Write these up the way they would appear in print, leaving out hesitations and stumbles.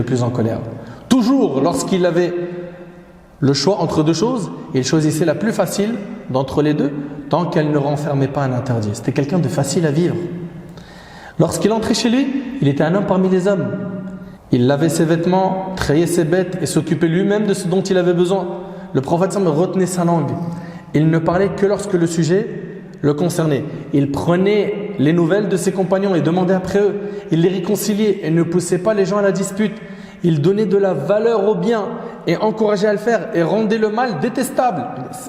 plus en colère. Toujours, lorsqu'il avait le choix entre deux choses, il choisissait la plus facile d'entre les deux, tant qu'elle ne renfermait pas un interdit. C'était quelqu'un de facile à vivre. Lorsqu'il entrait chez lui, il était un homme parmi les hommes. Il lavait ses vêtements, trayait ses bêtes et s'occupait lui-même de ce dont il avait besoin. Le prophète retenait sa langue. Il ne parlait que lorsque le sujet le concernait. Il prenait les nouvelles de ses compagnons et demandait après eux. Il les réconciliait et ne poussait pas les gens à la dispute. Il donnait de la valeur au bien et encourageait à le faire et rendait le mal détestable.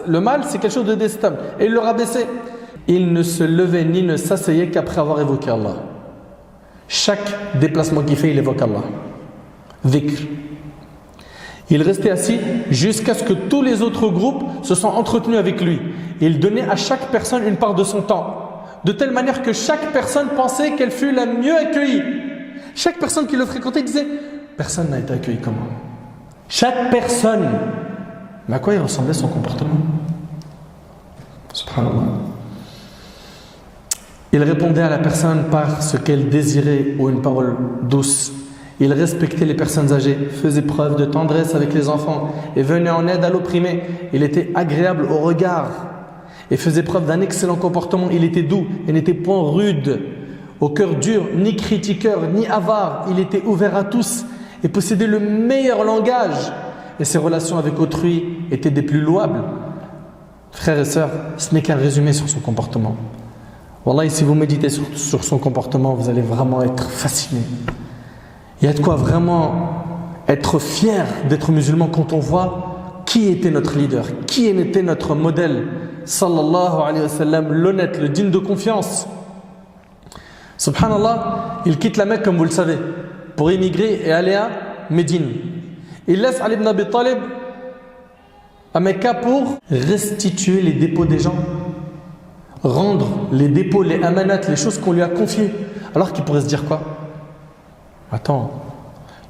Le mal, c'est quelque chose de détestable. Et il le rabaissait. Il ne se levait ni ne s'asseyait qu'après avoir évoqué Allah. Chaque déplacement qu'il fait, il évoque Allah. Dhikr. Il restait assis jusqu'à ce que tous les autres groupes se soient entretenus avec lui. Il donnait à chaque personne une part de son temps, de telle manière que chaque personne pensait qu'elle fut la mieux accueillie. Chaque personne qui le fréquentait disait « Personne n'a été accueilli comme moi. » Chaque personne. Mais à quoi il ressemblait son comportement? Subhanallah. Il répondait à la personne par ce qu'elle désirait ou une parole douce. Il respectait les personnes âgées, faisait preuve de tendresse avec les enfants et venait en aide à l'opprimé. Il était agréable au regard et faisait preuve d'un excellent comportement. Il était doux et n'était point rude, au cœur dur, ni critiqueur, ni avare. Il était ouvert à tous et possédait le meilleur langage. Et ses relations avec autrui étaient des plus louables. Frères et sœurs, ce n'est qu'un résumé sur son comportement. Wallahi, si vous méditez sur son comportement, vous allez vraiment être fasciné. Il y a de quoi vraiment être fier d'être musulman quand on voit qui était notre leader, qui était notre modèle, sallallahu alayhi wa sallam, l'honnête, le digne de confiance. Subhanallah, il quitte la Mecque comme vous le savez, pour émigrer et aller à Médine. Il laisse Ali ibn Abi Talib à Mecca pour restituer les dépôts des gens, rendre les dépôts, les amanats, les choses qu'on lui a confiées. Alors qu'il pourrait se dire quoi? Attends,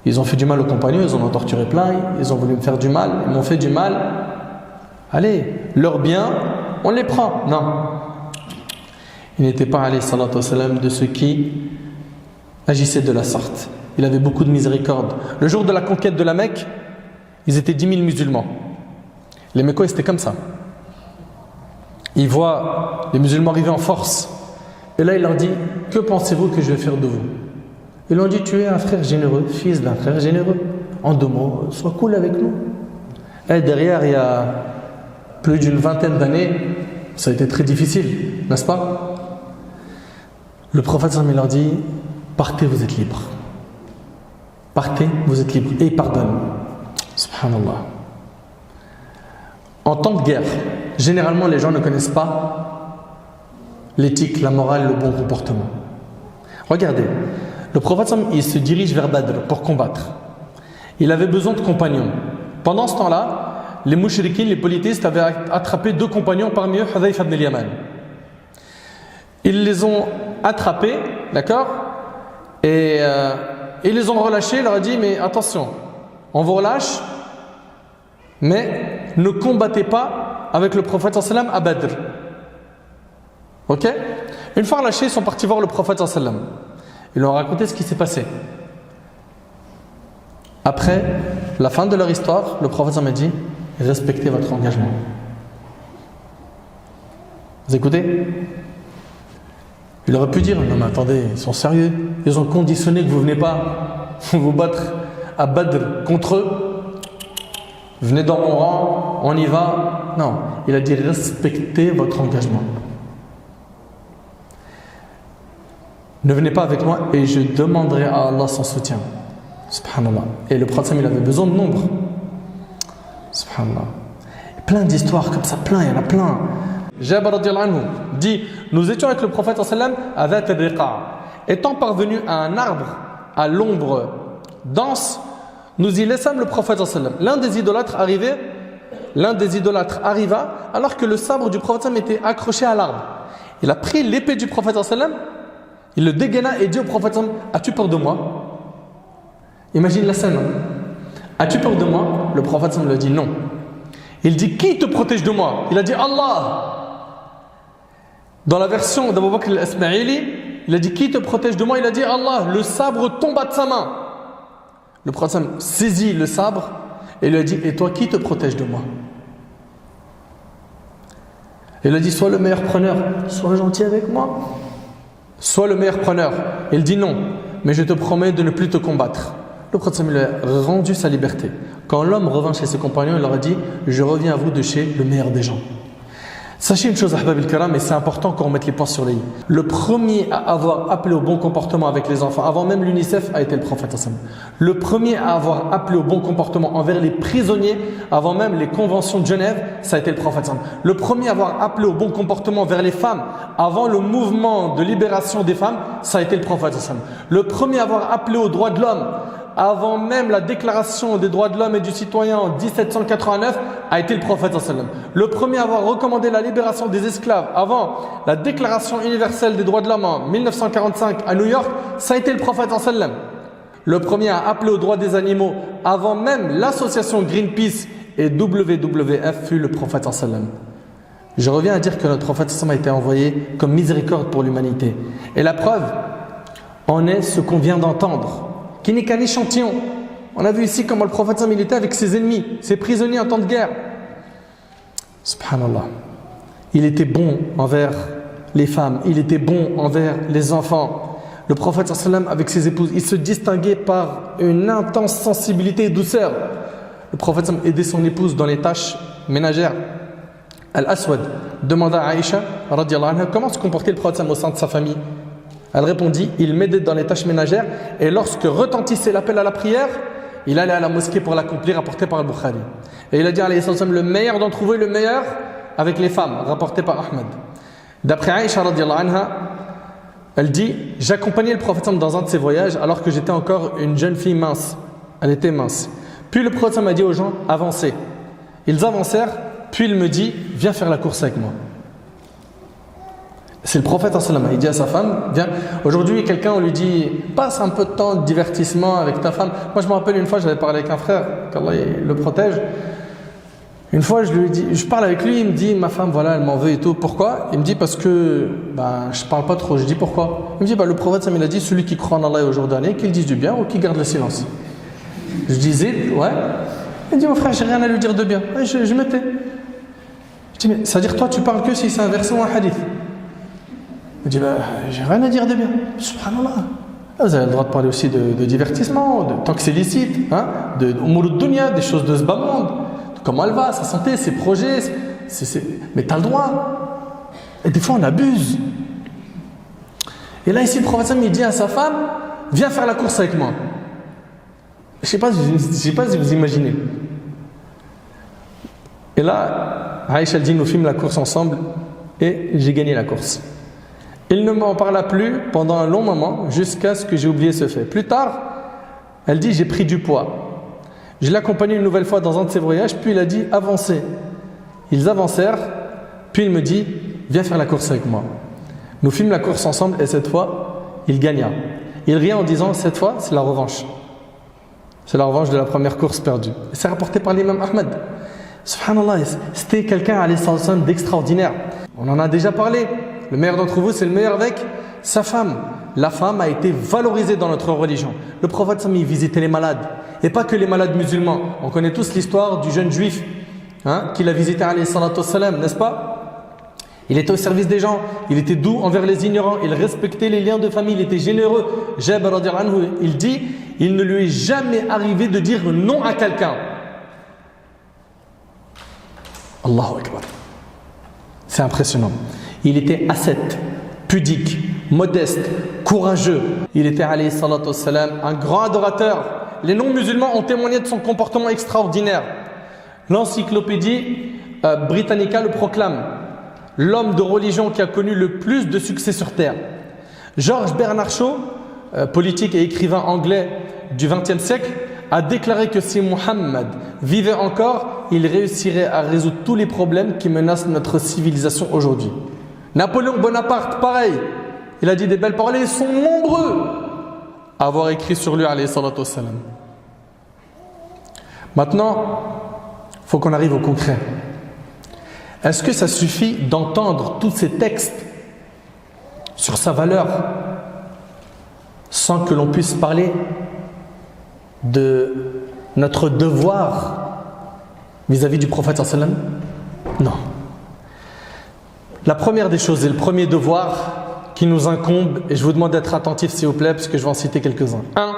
ils ont fait du mal aux compagnons, ils en ont torturé plein, ils ont voulu me faire du mal, ils m'ont fait du mal. Allez, leurs biens, on les prend. Non. Il n'était pas, alayhi salatu wassalam, de ceux qui agissaient de la sorte. Il avait beaucoup de miséricorde. Le jour de la conquête de la Mecque, ils étaient 10 000 musulmans. Les Mecquois, c'était comme ça. Ils voient les musulmans arriver en force. Et là, il leur dit, que pensez-vous que je vais faire de vous? Ils lui ont dit, tu es un frère généreux, fils d'un frère généreux. En 2 mots, sois cool avec nous. Et derrière, il y a plus d'une vingtaine d'années, ça a été très difficile, n'est-ce pas? Le prophète il leur dit, partez, vous êtes libres. Partez, vous êtes libres. Et il pardonne. Subhanallah. En temps de guerre, généralement, les gens ne connaissent pas l'éthique, la morale, le bon comportement. Regardez. Le prophète, il se dirige vers Badr pour combattre. Il avait besoin de compagnons. Pendant ce temps-là, les mouchriquins, les polythéistes avaient attrapé 2 compagnons, parmi eux Hudhayfa ibn al-Yaman. Ils les ont attrapés, d'accord? Et ils les ont relâchés. Il leur a dit, mais attention, on vous relâche, mais ne combattez pas avec le prophète sallam à Badr. Ok? Une fois relâchés, ils sont partis voir le prophète sallam. Ils lui ont raconté ce qui s'est passé. Après la fin de leur histoire, le prophète m'a dit, respectez votre engagement. Vous écoutez? Il aurait pu dire, non mais attendez, ils sont sérieux. Ils ont conditionné que vous ne venez pas vous battre à Badr contre eux. Venez dans mon rang, on y va. Non, il a dit, respectez votre engagement. Ne venez pas avec moi et je demanderai à Allah son soutien. Subhanallah. Et le prophète, il avait besoin de nombre. Subhanallah. Plein d'histoires comme ça, plein, il y en a plein. Jabir radiyallahu anhu dit, nous étions avec le prophète sallam à Dhat al-Riqa'. Étant parvenus à un arbre à l'ombre dense, nous y laissâmes le prophète sallam. L'un des idolâtres arriva alors que le sabre du prophète était accroché à l'arbre. Il a pris l'épée du prophète sallam, il le dégaina et dit au prophète sallam, as-tu peur de moi? Imagine la scène. As-tu peur de moi? Le prophète sallam lui a dit non. Il dit, qui te protège de moi? Il a dit Allah. Dans la version d'Abu Bakr al-Ismaili, il a dit, qui te protège de moi? Il a dit Allah. Le sabre tomba de sa main. Le prophète saisit le sabre et lui a dit: et toi, qui te protège de moi? Il a dit: sois le meilleur preneur, sois gentil avec moi. Sois le meilleur preneur. Il dit: non, mais je te promets de ne plus te combattre. Le prophète lui a rendu sa liberté. Quand l'homme revint chez ses compagnons, il leur a dit: je reviens à vous de chez le meilleur des gens. Sachez une chose, ahbab al-kiram, et c'est important qu'on remette les points sur les i. Le premier à avoir appelé au bon comportement avec les enfants, avant même l'UNICEF, a été le prophète. Le premier à avoir appelé au bon comportement envers les prisonniers, avant même les conventions de Genève, ça a été le prophète. Le premier à avoir appelé au bon comportement vers les femmes, avant le mouvement de libération des femmes, ça a été le prophète. Le premier à avoir appelé aux droits de l'homme, avant même la déclaration des droits de l'homme et du citoyen en 1789, a été le prophète. Le premier à avoir recommandé la libération des esclaves avant la déclaration universelle des droits de l'homme en 1945 à New York, ça a été le prophète. Le premier à appeler aux droits des animaux avant même l'association Greenpeace et WWF fut le prophète. Je reviens à dire que notre prophète a été envoyé comme miséricorde pour l'humanité. Et la preuve en est ce qu'on vient d'entendre, qui n'est qu'un échantillon. On a vu ici comment le prophète il était avec ses ennemis, ses prisonniers en temps de guerre. Subhanallah. Il était bon envers les femmes, il était bon envers les enfants. Le prophète avec ses épouses, il se distinguait par une intense sensibilité et douceur. Le prophète aidait son épouse dans les tâches ménagères. Al-Aswad demanda à Aïcha radiyallahu anha, comment se comportait le prophète au sein de sa famille. Elle répondit: il m'aidait dans les tâches ménagères et lorsque retentissait l'appel à la prière, il allait à la mosquée pour l'accomplir, rapporté par Al-Bukhari. Et il a dit alayhi salam, le meilleur d'entre vous est le meilleur avec les femmes, rapporté par Ahmed. D'après Aïcha radiyallahu anha, elle dit: j'accompagnais le prophète dans un de ses voyages alors que j'étais encore une jeune fille mince. Elle était mince. Puis le prophète m'a dit aux gens: avancez. Ils avancèrent, puis il me dit: viens faire la course avec moi. C'est le prophète, il dit à sa femme: viens. Aujourd'hui, quelqu'un, on lui dit: passe un peu de temps de divertissement avec ta femme. Moi, je me rappelle une fois, j'avais parlé avec un frère, qu'Allah le protège. Une fois, je parle avec lui, il me dit: ma femme, voilà, elle m'en veut et tout. Pourquoi? Il me dit: parce que je parle pas trop. Je dis: pourquoi? Il me dit: le prophète, il a dit: celui qui croit en Allah et au jour dernier, qu'il dise du bien ou qu'il garde le silence. Je disais: ouais. Il me dit: mon frère, j'ai rien à lui dire de bien. Ouais, je me tais. Je dis: mais ça veut dire, toi, tu parles que si c'est un verset ou un hadith. Il dit: j'ai rien à dire de bien. Subhanallah. Vous avez le droit de parler aussi de divertissement, tant que c'est licite, de umurud dunya, des choses de ce bas monde, de comment elle va, sa santé, ses projets. Mais tu as le droit. Et des fois, on abuse. Et là, ici, le prophète il dit à sa femme: viens faire la course avec moi. Je ne sais pas si vous imaginez. Et là, Aïcha dit: nous filmons la course ensemble et j'ai gagné la course. Il ne m'en parla plus pendant un long moment jusqu'à ce que j'ai oublié ce fait. Plus tard, elle dit: j'ai pris du poids. Je l'ai accompagné une nouvelle fois dans un de ses voyages, puis il a dit: avancez. Ils avancèrent, puis il me dit: viens faire la course avec moi. Nous fîmes la course ensemble et cette fois, il gagna. Il rit en disant: cette fois, c'est la revanche. C'est la revanche de la première course perdue. C'est rapporté par l'imam Ahmed. Subhanallah, c'était quelqu'un d'extraordinaire. On en a déjà parlé. Le meilleur d'entre vous, c'est le meilleur avec sa femme. La femme a été valorisée dans notre religion. Le prophète il visitait les malades. Et pas que les malades musulmans. On connaît tous l'histoire du jeune juif qu'il a visité, alayhi salatu wassalam, n'est-ce pas? Il était au service des gens. Il était doux envers les ignorants. Il respectait les liens de famille. Il était généreux. Jabir radiyallahu anhu, il dit: il ne lui est jamais arrivé de dire non à quelqu'un. Allahu Akbar. C'est impressionnant. Il était ascète, pudique, modeste, courageux. Il était, alayhi salatu wassalam, un grand adorateur. Les non-musulmans ont témoigné de son comportement extraordinaire. L'encyclopédie Britannica le proclame: l'homme de religion qui a connu le plus de succès sur terre. George Bernard Shaw, politique et écrivain anglais du XXe siècle, a déclaré que si Muhammad vivait encore, il réussirait à résoudre tous les problèmes qui menacent notre civilisation aujourd'hui. Napoléon Bonaparte, pareil, il a dit des belles paroles et ils sont nombreux à avoir écrit sur lui, alayhi salatu wassalam. Maintenant, il faut qu'on arrive au concret. Est-ce que ça suffit d'entendre tous ces textes sur sa valeur sans que l'on puisse parler de notre devoir vis-à-vis du prophète sallam? Non. La première des choses et le premier devoir qui nous incombe, et je vous demande d'être attentifs s'il vous plaît, parce que je vais en citer quelques-uns. 1.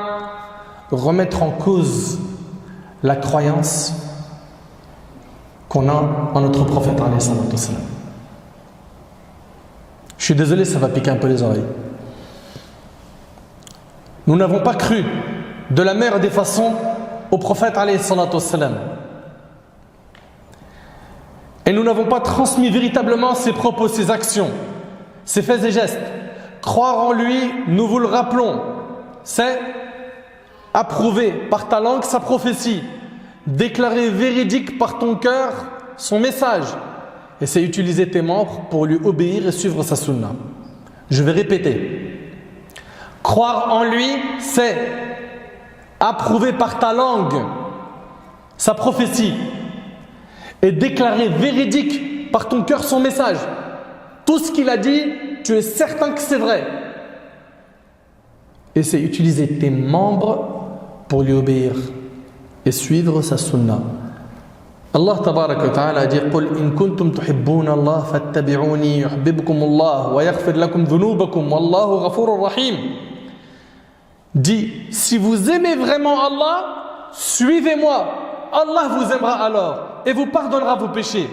Remettre en cause la croyance qu'on a en notre prophète alayhi salatu wassalam. Je suis désolé, ça va piquer un peu les oreilles. Nous n'avons pas cru de la meilleure des façons au prophète alayhi salatu wassalam. Et nous n'avons pas transmis véritablement ses propos, ses actions, ses faits et gestes. Croire en lui, nous vous le rappelons, c'est approuver par ta langue sa prophétie, déclarer véridique par ton cœur son message, et c'est utiliser tes membres pour lui obéir et suivre sa sunna. Je vais répéter. Croire en lui, c'est approuver par ta langue sa prophétie et déclarer véridique par ton cœur son message. Tout ce qu'il a dit, tu es certain que c'est vrai. Et c'est utiliser tes membres pour lui obéir et suivre sa sunna. Allah tabaraka wa ta'ala dit قُلْ إِن كُنْتُمْ تُحِبُّونَ اللَّهَ فَاتَّبِعُونِي يُحْبِبْكُمُ اللَّهُ وَيَغْفِرْ لَكُمْ ذُنُوبَكُمْ وَاللَّهُ غَفُورٌ رَحِيمٌ. Dit, si vous aimez vraiment Allah, suivez-moi. Allah vous aimera alors et vous pardonnera vos péchés.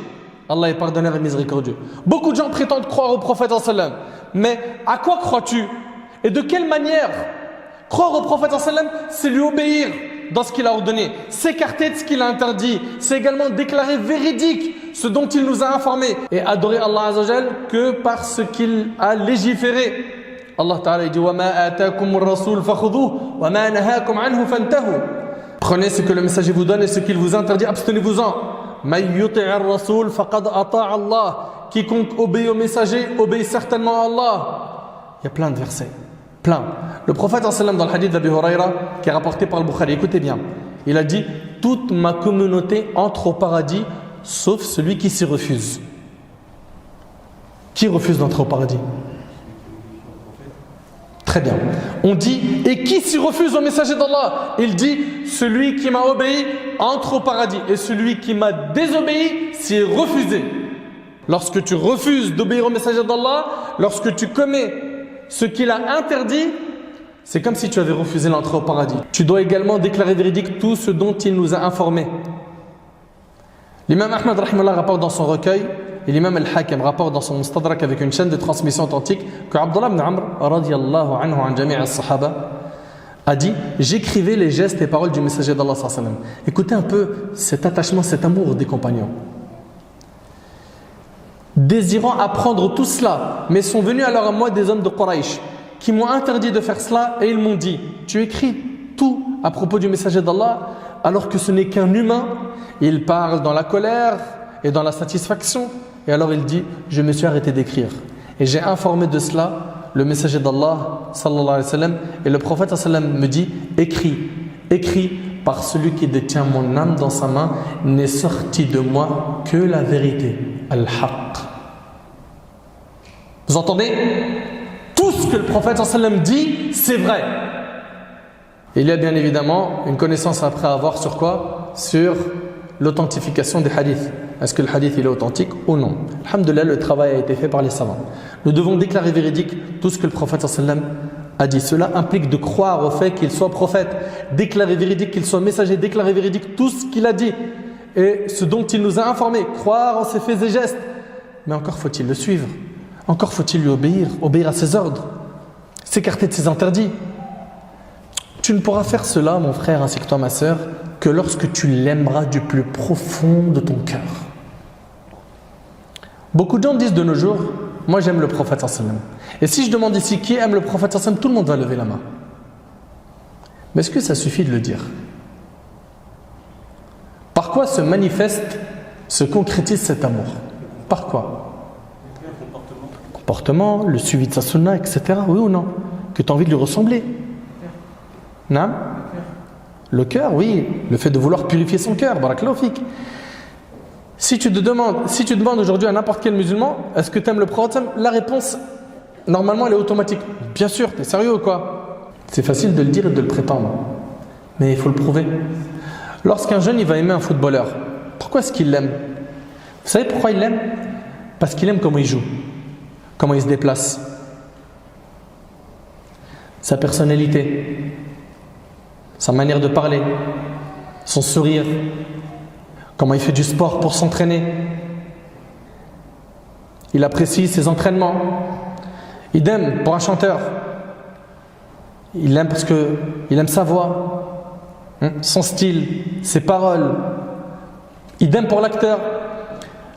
Allah est pardonneur et miséricordieux. Beaucoup de gens prétendent croire au prophète sallam. Mais à quoi crois-tu? Et de quelle manière? Croire au prophète sallam, c'est lui obéir dans ce qu'il a ordonné, s'écarter de ce qu'il a interdit, c'est également déclarer véridique ce dont il nous a informés et adorer Allah Azza wa Jal que par ce qu'il a légiféré. Allah Ta'ala dit وَمَا آتَاكُمُ الرَّسُولُ فَخُذُوهُ وَمَا نَهَاكُمْ عَنْهُ فَانْتَهُوا. Prenez ce que le messager vous donne et ce qu'il vous interdit, abstenez-vous-en. مَن يُطِعِ الرَّسُولُ فَقَدْ أَطَاعَ اللَّهَ. Quiconque obéit au messager obéit certainement à Allah. Il y a plein de versets. Plein. Le prophète dans le hadith d'Abi Huraira qui est rapporté par le Bukhari, écoutez bien, il a dit toute ma communauté entre au paradis sauf celui qui s'y refuse. Qui refuse d'entrer au paradis? Très bien. On dit et qui s'y refuse au messager d'Allah? Il dit celui qui m'a obéi entre au paradis et celui qui m'a désobéi s'y est refusé. Lorsque tu refuses d'obéir au messager d'Allah, lorsque tu commets ce qu'il a interdit, c'est comme si tu avais refusé l'entrée au paradis. Tu dois également déclarer véridique tout ce dont il nous a informés. L'imam Ahmad rahimahullah rapporte dans son recueil, et l'imam al-Hakim rapporte dans son Mustadrak avec une chaîne de transmission authentique, que Abdullah ibn Amr radiyallahu anhu an jami' as-sahaba a dit « J'écrivais les gestes et paroles du messager d'Allah sallallahu alayhi wa sallam. » Écoutez un peu cet attachement, cet amour des compagnons. Désirant apprendre tout cela, mais sont venus alors à moi des hommes de Quraysh qui m'ont interdit de faire cela et ils m'ont dit tu écris tout à propos du messager d'Allah alors que ce n'est qu'un humain. Il parle dans la colère et dans la satisfaction et alors il dit je me suis arrêté d'écrire et j'ai informé de cela le messager d'Allah sallallahu alayhi wa sallam et le prophète sallallahu alayhi wa sallam me dit écris par celui qui détient mon âme dans sa main n'est sorti de moi que la vérité al-haqq. Vous entendez? Tout ce que le prophète sallam dit, c'est vrai. Il y a bien évidemment une connaissance après à avoir sur quoi? Sur l'authentification des hadiths. Est-ce que le hadith il est authentique ou non? Alhamdoulilah, le travail a été fait par les savants. Nous devons déclarer véridique tout ce que le prophète sallam a dit. Cela implique de croire au fait qu'il soit prophète, déclarer véridique qu'il soit messager, déclarer véridique tout ce qu'il a dit et ce dont il nous a informés, croire en ses faits et gestes. Mais encore faut-il le suivre. Encore faut-il lui obéir à ses ordres, s'écarter de ses interdits. Tu ne pourras faire cela, mon frère ainsi que toi, ma sœur, que lorsque tu l'aimeras du plus profond de ton cœur. Beaucoup de gens disent de nos jours, moi j'aime le prophète sallam. Et si je demande ici qui aime le prophète sallam, tout le monde va lever la main. Mais est-ce que ça suffit de le dire? Par quoi se manifeste, se concrétise cet amour? Par quoi? Comportement, le suivi de sa sunna, etc. Oui ou non? Que tu as envie de lui ressembler? Non? Le cœur, oui. Le fait de vouloir purifier son cœur. Barakallahu fik. Si tu demandes aujourd'hui à n'importe quel musulman, est-ce que tu aimes le prophète? La réponse, normalement, elle est automatique. Bien sûr, tu es sérieux ou quoi? C'est facile de le dire et de le prétendre. Mais il faut le prouver. Lorsqu'un jeune il va aimer un footballeur, pourquoi est-ce qu'il l'aime? Vous savez pourquoi il l'aime? Parce qu'il aime comment il joue, comment il se déplace, sa personnalité, sa manière de parler, son sourire, comment il fait du sport pour s'entraîner. Il apprécie ses entraînements. Idem pour un chanteur. Il l'aime parce qu'il aime sa voix, son style, ses paroles. Idem pour l'acteur.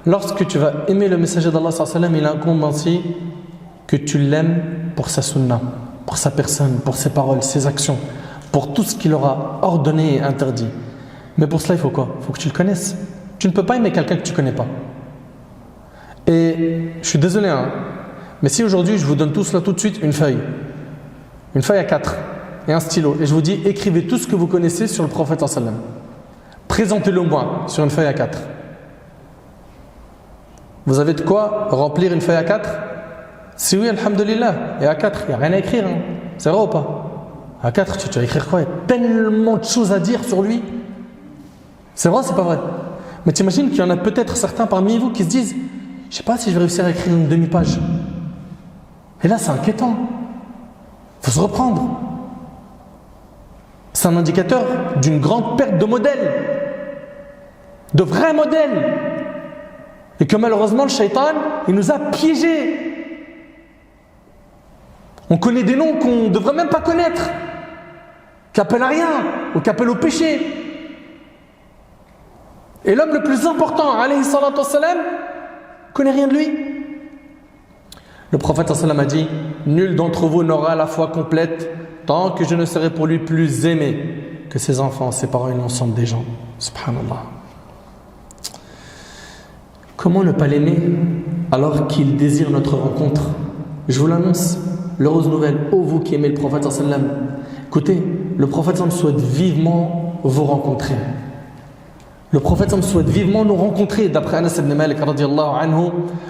Lorsque tu vas aimer le messager d'Allah sallallahu alayhi wa sallam, il incombe ainsi que tu l'aimes pour sa sunna, pour sa personne, pour ses paroles, ses actions, pour tout ce qu'il aura ordonné et interdit. Mais pour cela, il faut quoi? Il faut que tu le connaisses. Tu ne peux pas aimer quelqu'un que tu ne connais pas. Et je suis désolé, mais si aujourd'hui je vous donne tous là tout de suite une feuille à 4 et un stylo, et je vous dis écrivez tout ce que vous connaissez sur le prophète sallallahu alayhi wa sallam, présentez-le au moins sur une feuille à 4. Vous avez de quoi remplir une feuille à 4? Si oui, alhamdulillah. Et à 4, il n'y a rien à écrire. C'est vrai ou pas? À 4, tu vas écrire quoi? Il y a tellement de choses à dire sur lui. C'est vrai ou c'est pas vrai? Mais tu imagines qu'il y en a peut-être certains parmi vous qui se disent je ne sais pas si je vais réussir à écrire une demi-page. Et là, c'est inquiétant. Il faut se reprendre. C'est un indicateur d'une grande perte de modèles. De vrais modèles. Et que malheureusement, le shaitan, il nous a piégés. On connaît des noms qu'on ne devrait même pas connaître. Qui appellent à rien, ou qui appellent au péché. Et l'homme le plus important, alayhi salatu wassalam, connaît rien de lui. Le prophète sallam a dit nul d'entre vous n'aura la foi complète tant que je ne serai pour lui plus aimé que ses enfants, ses parents et l'ensemble des gens. Subhanallah. Comment ne pas l'aimer alors qu'il désire notre rencontre? Je vous l'annonce, l'heureuse nouvelle, ô vous qui aimez le prophète sallam, écoutez, le prophète sallam souhaite vivement vous rencontrer. Le prophète souhaite vivement nous rencontrer. D'après Anas ibn Malik radiyallahu anhu,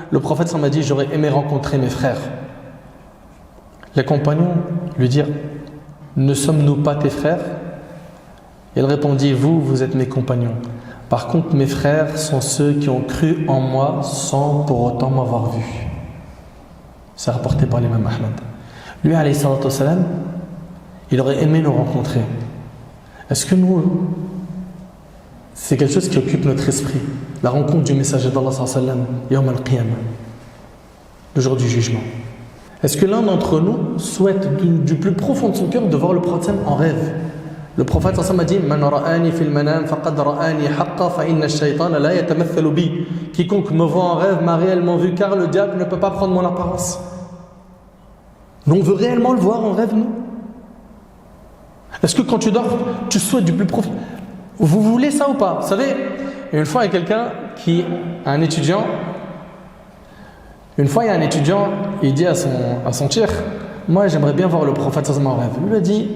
le prophète m'a dit j'aurais aimé rencontrer mes frères. Les compagnons lui dirent ne sommes-nous pas tes frères? Il répondit vous êtes mes compagnons. Par contre mes frères sont ceux qui ont cru en moi sans pour autant m'avoir vu. C'est rapporté par l'imam Ahmad. Lui alayhi salatu wassalam, il aurait aimé nous rencontrer. Est-ce que nous, c'est quelque chose qui occupe notre esprit, la rencontre du messager d'Allah sallallahu alayhi wa sallam, Yawm al-Qiyamah, le jour du jugement? Est-ce que l'un d'entre nous souhaite du plus profond de son cœur de voir le prophète en rêve? Le prophète sallallahu alayhi wa sallam a dit Man ra'ani fil manam faqad ra'ani haqqa fa inna ash-shaytana la yatamathalu bi. Quiconque me voit en rêve m'a réellement vu, car le diable ne peut pas prendre mon apparence. Nous on veut réellement le voir en rêve, nous? Est-ce que quand tu dors, tu souhaites du plus profond? Vous voulez ça ou pas? Vous savez, une fois il y a quelqu'un qui, un étudiant, il dit à son cheikh, moi j'aimerais bien voir le prophète sallallahu alayhi wa sallam en rêve. Il lui a dit,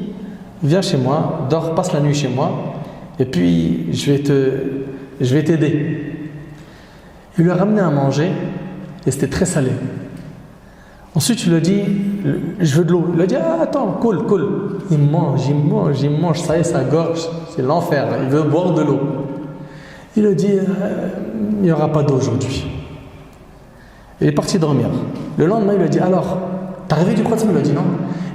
viens chez moi, dors, passe la nuit chez moi, et puis je vais t'aider. Il lui a ramené à manger, et c'était très salé. Ensuite il lui a dit, je veux de l'eau. Il lui a dit, attends, cool. Il mange, ça y est, sa gorge, c'est l'enfer, il veut boire de l'eau. Il lui a dit, il n'y aura pas d'eau aujourd'hui. Il est parti dormir. Le lendemain, il lui a dit, alors, t'as rêvé du prophète? Il lui a dit, non,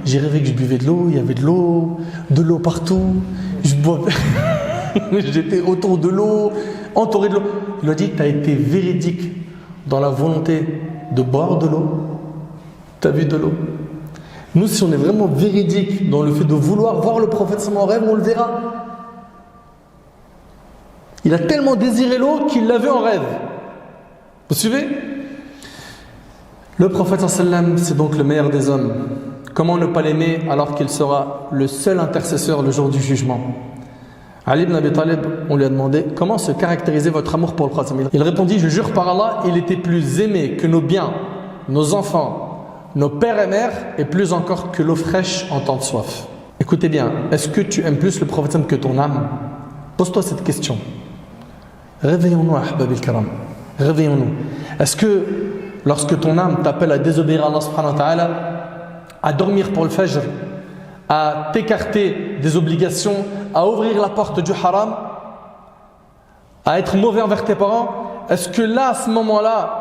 j'ai rêvé que je buvais de l'eau, il y avait de l'eau partout, je boivais, j'étais autour de l'eau, entouré de l'eau. Il lui a dit, t'as été véridique dans la volonté de boire de l'eau, t'as vu de l'eau. Nous, si on est vraiment véridique dans le fait de vouloir voir le prophète en rêve, on le verra. Il a tellement désiré l'eau qu'il l'a vu en rêve. Vous suivez? Le prophète sallam, c'est donc le meilleur des hommes. Comment ne pas l'aimer alors qu'il sera le seul intercesseur le jour du jugement? Ali ibn Abi Talib, on lui a demandé comment se caractérisait votre amour pour le prophète. Il répondit, je jure par Allah, il était plus aimé que nos biens, nos enfants, nos pères et mères, et plus encore que l'eau fraîche en temps de soif. Écoutez bien, est-ce que tu aimes plus le prophète que ton âme? Pose-toi cette question. Réveillons-nous, ahbab al-karam. Réveillons-nous. Est-ce que lorsque ton âme t'appelle à désobéir à Allah subhanahu wa ta'ala, à dormir pour le fajr, à t'écarter des obligations, à ouvrir la porte du haram, à être mauvais envers tes parents, est-ce que là, à ce moment-là,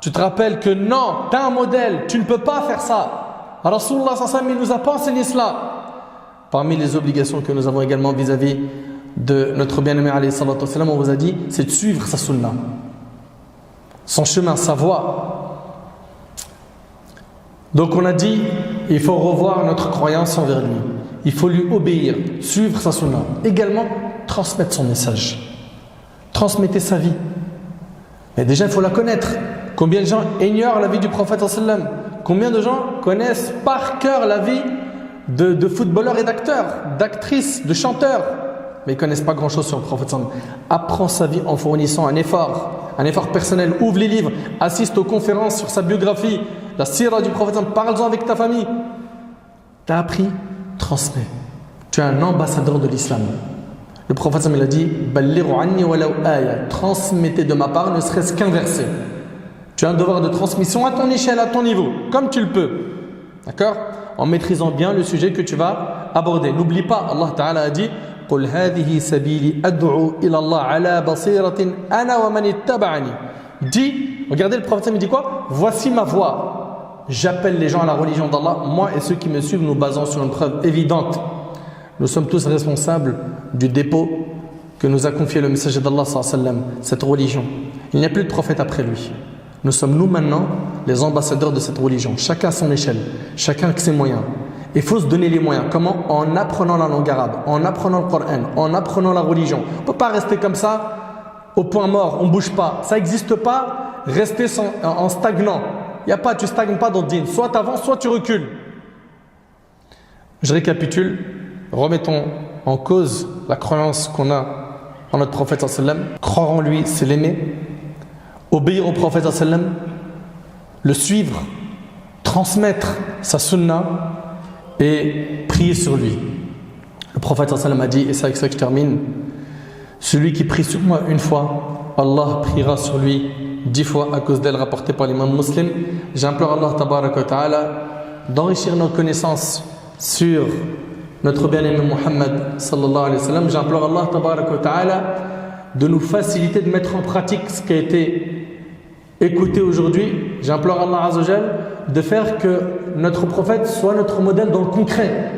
tu te rappelles que non, tu as un modèle, tu ne peux pas faire ça. Rasulullah sallallahu alayhi wa sallam, il nous a pas enseigné cela. Parmi les obligations que nous avons également vis-à-vis de notre bien-aimé alayhi salatu wassalam, on vous a dit, c'est de suivre sa sunna, son chemin, sa voie. Donc on a dit, il faut revoir notre croyance envers lui. Il faut lui obéir, suivre sa sunna. Également, transmettre son message. Transmettez sa vie. Mais déjà, il faut la connaître. Combien de gens ignorent la vie du prophète sallallahu alayhi wa sallam? Combien de gens connaissent par cœur la vie de footballeurs et d'acteurs, d'actrices, de chanteurs, mais ils ne connaissent pas grand-chose sur le prophète sallallahu alayhi wa sallam. Apprends sa vie en fournissant un effort personnel. Ouvre les livres, assiste aux conférences sur sa biographie, la sira du prophète sallallahu alayhi wa sallam. Parle-en avec ta famille. Tu as appris, transmets. Tu es un ambassadeur de l'islam. Le prophète sallallahu alayhi wa sallam, il a dit Ballighu anni walaw aya, transmettez de ma part ne serait-ce qu'un verset. Tu as un devoir de transmission à ton échelle, à ton niveau, comme tu le peux. D'accord? En maîtrisant bien le sujet que tu vas aborder. N'oublie pas, Allah Ta'ala a dit قُلْ هَذِهِ سَبِيلِ أَدْعُو إِلَى اللَّهِ عَلَى بَصِيرَةٍ أَنَا وَمَنِ اتَّبَعَنِي. Dis, regardez le prophète, il dit quoi? Voici ma voie. J'appelle les gens à la religion d'Allah. Moi et ceux qui me suivent, nous basons sur une preuve évidente. Nous sommes tous responsables du dépôt que nous a confié le messager d'Allah sallallahu alayhi wa sallam, cette religion. Il n'y a plus de prophète après lui. Nous sommes nous maintenant les ambassadeurs de cette religion, chacun à son échelle, chacun avec ses moyens. Il faut se donner les moyens. Comment? En apprenant la langue arabe, en apprenant le Coran, en apprenant la religion. On ne peut pas rester comme ça, au point mort, on ne bouge pas. Ça n'existe pas, rester en stagnant. Il n'y a pas, tu ne stagnes pas dans le dîn. Soit tu avances, soit tu recules. Je récapitule. Remettons en cause la croyance qu'on a en notre prophète sallallahu alayhi wa sallam. Croire en lui, c'est l'aimer. Obéir au prophète sallallahu alayhi wa sallam, le suivre, transmettre sa sunna et prier sur lui. Le prophète sallallahu alayhi wa sallam a dit, et c'est avec ça que je termine, celui qui prie sur moi une fois, Allah priera sur lui 10 fois à cause d'elle, rapportée par l'imam muslim. J'implore Allah tabaraka wa ta'ala d'enrichir nos connaissances sur notre bien-aimé Muhammad sallallahu alayhi wa sallam. J'implore Allah tabaraka wa ta'ala de nous faciliter de mettre en pratique ce qui a été écouté aujourd'hui. J'implore Allah Azza wa Jal de faire que notre prophète soit notre modèle dans le concret.